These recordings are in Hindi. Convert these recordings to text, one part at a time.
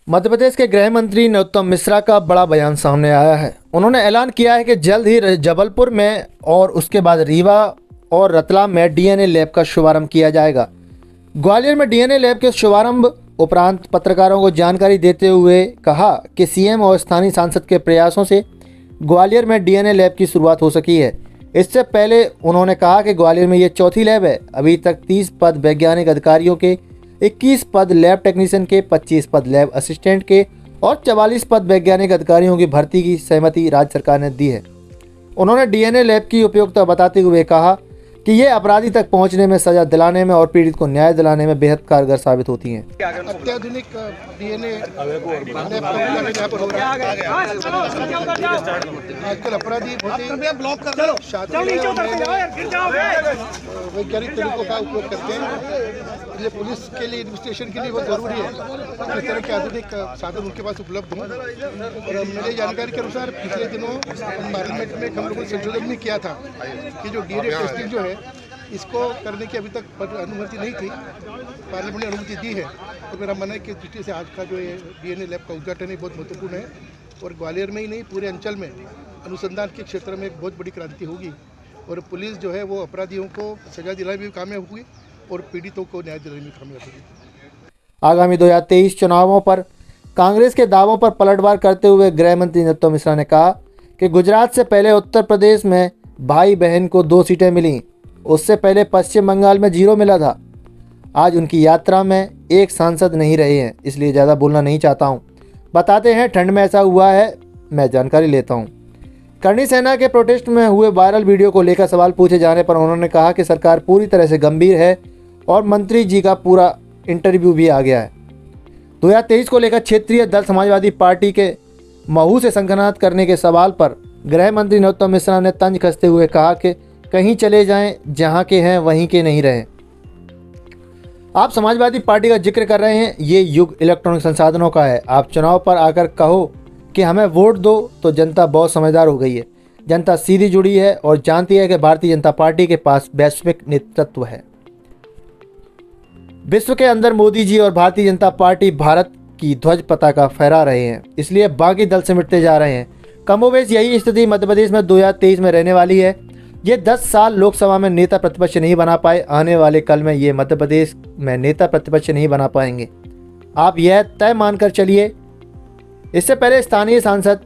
मध्य प्रदेश के गृह मंत्री नरोत्तम मिश्रा का बड़ा बयान सामने आया है। उन्होंने ऐलान किया है कि जल्द ही जबलपुर में और उसके बाद रीवा और रतलाम में डीएनए लैब का शुभारंभ किया जाएगा। ग्वालियर में डीएनए लैब के शुभारंभ उपरांत पत्रकारों को जानकारी देते हुए कहा कि सीएम और स्थानीय सांसद के प्रयासों से ग्वालियर में डीएनए लैब की शुरुआत हो सकी है। इससे पहले उन्होंने कहा कि ग्वालियर में ये चौथी लैब है। अभी तक 30 पद वैज्ञानिक अधिकारियों के, 21 पद लैब टेक्नीशियन के, 25 पद लैब असिस्टेंट के और 44 पद वैज्ञानिक अधिकारियों की भर्ती की सहमति राज्य सरकार ने दी है। उन्होंने डीएनए लैब की उपयोगिता बताते हुए कहा कि ये अपराधी तक पहुंचने में, सजा दिलाने में और पीड़ित को न्याय दिलाने में बेहद कारगर साबित होती हैं। अत्याधुनिक डीएनए आजकल अपराधी वैज्ञानिक तरीकों का उपयोग करते हैं। इसलिए पुलिस के लिए इन्वेस्टिगेशन के लिए बहुत जरूरी है कि इस तरह के आधुनिक साधन उनके पास उपलब्ध हों। और मेरी जानकारी के अनुसार पिछले दिनों पार्लियामेंट में हम लोगों ने संशोधन भी किया था कि जो डीएनए टेस्टिंग जो है इसको करने की अभी तक अनुमति नहीं थी, पार्लियामेंट ने अनुमति दी है। तो मेरा मन है कि दृष्टि से आज का जो ये डीएनए लैब का उद्घाटन है बहुत महत्वपूर्ण है और ग्वालियर में ही नहीं पूरे अंचल में अनुसंधान के क्षेत्र में एक बहुत बड़ी क्रांति होगी और पुलिस जो है वो अपराधियों को सजा दिलाने में कामयाब हुई और पीड़ितों को न्याय दिलाने में कामयाब हुई। आगामी 2023 चुनावों पर कांग्रेस के दावों पर पलटवार करते हुए गृह मंत्री नरोत्तम मिश्रा ने कहा कि गुजरात से पहले उत्तर प्रदेश में भाई बहन को 2 सीटें मिलीं, उससे पहले पश्चिम बंगाल में 0 मिला था। आज उनकी यात्रा में एक सांसद नहीं रहे हैं, इसलिए ज़्यादा बोलना नहीं चाहता हूं। बताते हैं ठंड में ऐसा हुआ है, मैं जानकारी लेता हूं। करणी सेना के प्रोटेस्ट में हुए वायरल वीडियो को लेकर सवाल पूछे जाने पर उन्होंने कहा कि सरकार पूरी तरह से गंभीर है और मंत्री जी का पूरा इंटरव्यू भी आ गया है। 2023 को लेकर क्षेत्रीय दल समाजवादी पार्टी के महू से संगठनात करने के सवाल पर गृह मंत्री नरोत्तम मिश्रा ने तंज कसते हुए कहा कि कहीं चले जाएं, जहां के हैं वहीं के नहीं रहे। आप समाजवादी पार्टी का जिक्र कर रहे हैं, ये युग इलेक्ट्रॉनिक संसाधनों का है। आप चुनाव पर आकर कहो कि हमें वोट दो तो जनता बहुत समझदार हो गई है। जनता सीधी जुड़ी है और जानती है कि भारतीय जनता पार्टी के पास वैश्विक नेतृत्व है। विश्व के अंदर मोदी जी और भारतीय जनता पार्टी भारत की ध्वज पताका फहरा रहे हैं, इसलिए बाकी दल सिमटते जा रहे हैं। कमोबेश यही स्थिति मध्य प्रदेश में 2023 में रहने वाली है। ये 10 साल लोकसभा में नेता प्रतिपक्ष नहीं बना पाए, आने वाले कल में ये मध्य प्रदेश में नेता प्रतिपक्ष नहीं बना पाएंगे। आप यह तय मानकर चलिए। इससे पहले स्थानीय सांसद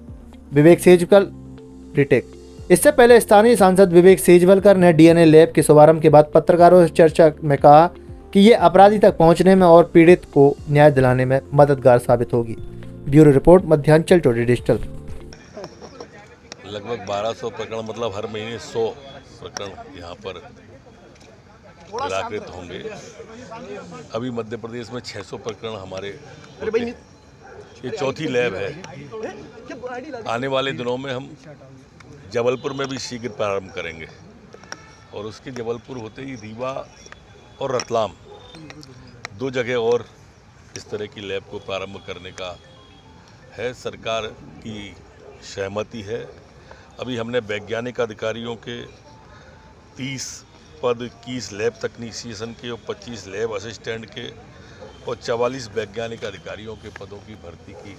विवेक सेजवलकर ने डीएनए लैब के शुभारंभ के बाद पत्रकारों से चर्चा में कहा कि ये अपराधी तक पहुंचने में और पीड़ित को न्याय दिलाने में मददगार साबित होगी। Bureau report, Madhyanchal today digital. लगभग 1200 प्रकरण, मतलब हर महीने 100 प्रकरण यहाँ पर निराकृत होंगे। अभी मध्य प्रदेश में 600 प्रकरण हमारे होते हैं। ये चौथी लैब है। आने वाले दिनों में हम जबलपुर में भी शीघ्र प्रारंभ करेंगे और उसके जबलपुर होते ही रीवा और रतलाम 2 जगह और इस तरह की लैब को प्रारंभ करने का है। सरकार की सहमति है। अभी हमने वैज्ञानिक अधिकारियों के 30 पद, 21 लैब तकनीशियन के और 25 लैब असिस्टेंट के और 44 वैज्ञानिक अधिकारियों के पदों की भर्ती की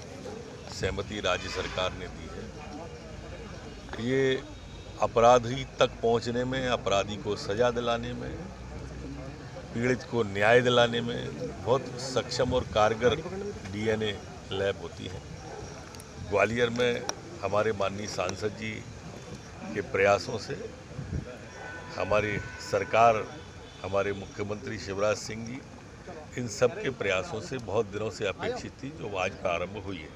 सहमति राज्य सरकार ने दी है। ये अपराधी तक पहुंचने में, अपराधी को सजा दिलाने में, पीड़ित को न्याय दिलाने में बहुत सक्षम और कारगर डीएनए लैब होती है। ग्वालियर में हमारे माननीय सांसद जी के प्रयासों से हमारी सरकार, हमारे मुख्यमंत्री शिवराज सिंह जी, इन सब के प्रयासों से बहुत दिनों से अपेक्षित थी, जो आज प्रारंभ हुई है।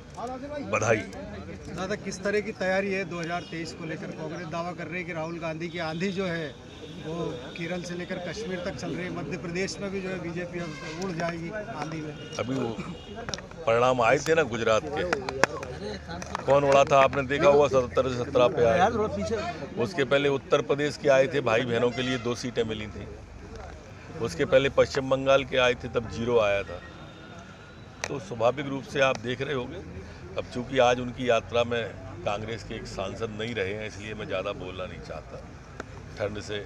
बधाई। दादा, किस तरह की तैयारी है 2023 को लेकर? कांग्रेस दावा कर रही है कि राहुल गांधी की आंधी जो है वो केरल से लेकर कश्मीर तक चल रही है। मध्य प्रदेश में भी जो है बीजेपी अब उड़ जाएगी आंधी में। अभी वो परिणाम आए थे ना गुजरात के, कौन उड़ा था आपने देखा हुआ? 77 से 17 पे आए। उसके पहले उत्तर प्रदेश के आए थे, भाई बहनों के लिए 2 सीटें मिली थी। उसके पहले पश्चिम बंगाल के आए थे, तब 0 आया था। तो स्वाभाविक रूप से आप देख रहे होंगे। अब चूंकि आज उनकी यात्रा में कांग्रेस के एक सांसद नहीं रहे हैं, इसलिए मैं ज़्यादा बोलना नहीं चाहता। ठंड से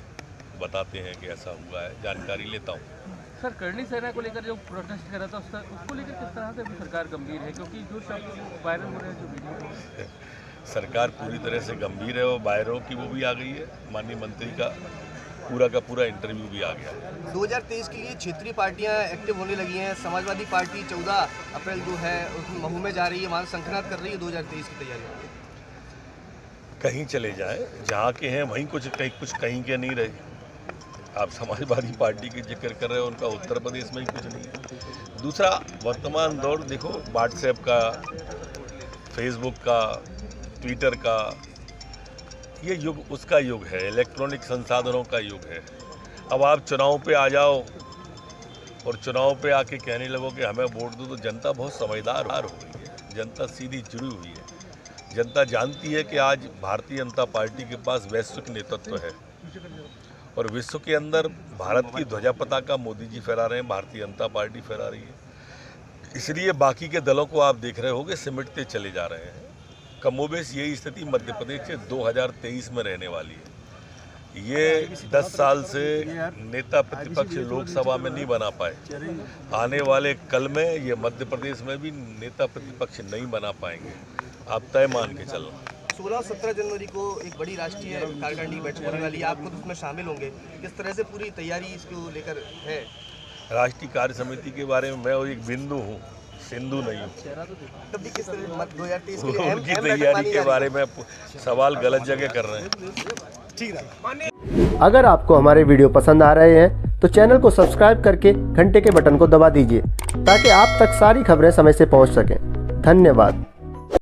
बताते हैं कि ऐसा हुआ है, जानकारी लेता हूँ। सर करणी सेना को लेकर जो प्रोटेस्ट कर रहा था उसको लेकर किस तरह से अभी सरकार गंभीर है, क्योंकि जो शब्द वायरल हो रहे हैं जो वीडियो सरकार पूरी तरह से गंभीर है और बाहरों की वो भी आ गई है। माननीय मंत्री का पूरा इंटरव्यू भी आ गया। 2023 के लिए क्षेत्रीय पार्टियां एक्टिव होने लगी हैं। समाजवादी पार्टी 14 अप्रैल जो है उसमें महू में जा रही है, वहाँ संक्रांत कर रही है 2023 की तैयारी। कहीं चले जाएं, जहाँ के हैं वहीं कुछ कहीं के नहीं रहे। आप समाजवादी पार्टी की जिक्र कर रहे हो, उनका उत्तर प्रदेश में ही कुछ नहीं है। दूसरा, वर्तमान दौर देखो, व्हाट्सएप का, फेसबुक का, ट्विटर का, ये युग उसका युग है, इलेक्ट्रॉनिक संसाधनों का युग है। अब आप चुनाव पे आ जाओ और चुनाव पे आके कहने लगो कि हमें वोट दो, तो जनता बहुत समझदार हो गई है, जनता सीधी जुड़ी हुई है। जनता जानती है कि आज भारतीय जनता पार्टी के पास वैश्विक नेतृत्व है और विश्व के अंदर भारत की ध्वजा पताका मोदी जी फहरा रहे हैं, भारतीय जनता पार्टी फहरा रही है। इसलिए बाकी के दलों को आप देख रहे होगे सिमटते चले जा रहे हैं। कमोबेश यही स्थिति मध्य प्रदेश के 2023 में रहने वाली है। ये 10 साल से नेता प्रतिपक्ष लोकसभा में नहीं बना पाए। आने वाले कल में ये मध्य प्रदेश में भी नेता प्रतिपक्ष नहीं बना पाएंगे। आप तय मान के चलना। 16 और 17 जनवरी को एक बड़ी राष्ट्रीय कार्यकारिणी की बैठक होने वाली है, आप खुद उसमें शामिल होंगे। किस तरह से पूरी तैयारी इसको लेकर है? राष्ट्रीय कार्य समिति के बारे में मैं और एक बिंदु हूँ, सिंधु नहीं हूँ। तब भी किस तरह 2023 के लिए उनकी तैयारी के बारे में सवाल गलत जगह कर रहे हैं। अगर आपको हमारे वीडियो पसंद आ रहे हैं तो चैनल को सब्सक्राइब करके घंटे के बटन को दबा दीजिए ताकि आप तक सारी खबरें समय से पहुंच सकें। धन्यवाद।